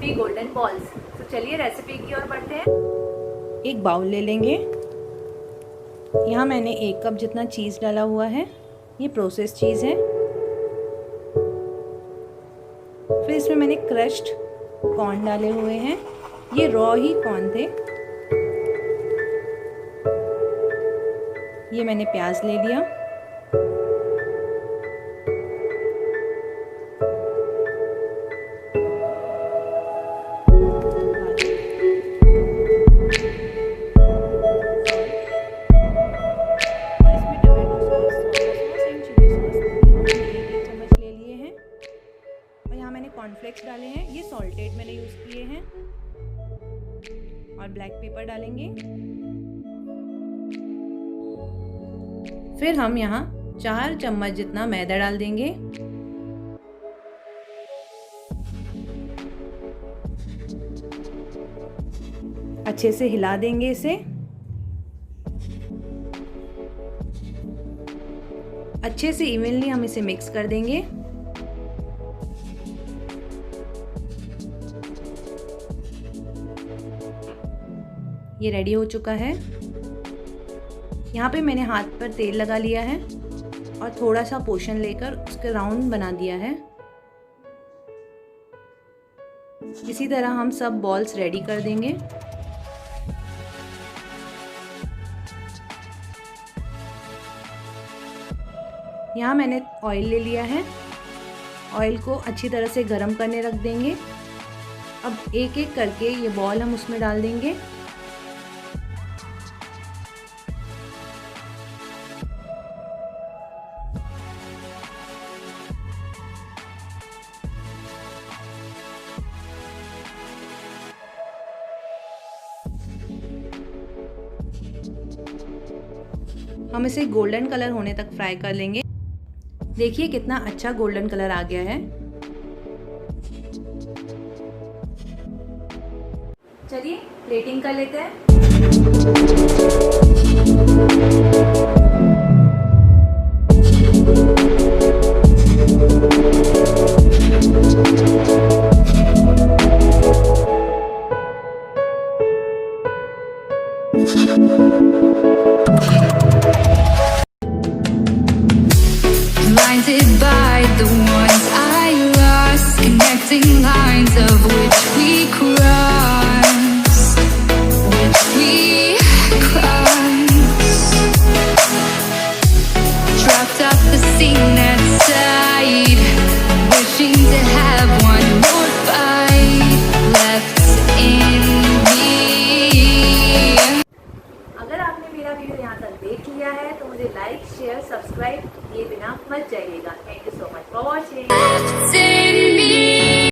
Crispy golden balls. तो चलिए recipe की ओर बढ़ते हैं। एक बाउल ले लेंगे। यहाँ मैंने 1 कप जितना चीज़ डाला हुआ है। ये प्रोसेस चीज़ है। फिर इसमें मैंने क्रश्ड कॉर्न डाले हुए हैं। ये रॉ ही कॉर्न थे। ये मैंने प्याज ले लिया। कॉर्नफ्लेक्स डाले हैं, ये सॉल्टेड मैंने यूज़ किए हैं। और ब्लैक पेपर डालेंगे। फिर हम यहाँ 4 चम्मच जितना मैदा डाल देंगे। अच्छे से हिला देंगे इसे। अच्छे से इवनली हम इसे मिक्स कर देंगे। ये रेडी हो चुका है। यहाँ पे मैंने हाथ पर तेल लगा लिया है और थोड़ा सा पोर्शन लेकर उसके राउंड बना दिया है। इसी तरह हम सब बॉल्स रेडी कर देंगे। यहाँ मैंने ऑयल ले लिया है। ऑयल को अच्छी तरह से गर्म करने रख देंगे। अब एक एक करके ये बॉल हम उसमें डाल देंगे। हम इसे गोल्डन कलर होने तक फ्राई कर लेंगे। देखिए कितना अच्छा गोल्डन कलर आ गया है। चलिए प्लेटिंग कर लेते हैं। Blinded by the ones I lost, connecting lines of which we crossed, dropped off the scene at sight, wishing to have one more fight left in me. अगर आपने मेरा वीडियो यहाँ तक देख लिया है तो मुझे लाइक शेयर सब्सक्राइब किए बिना मत जाइएगा। Thank you so much for watching.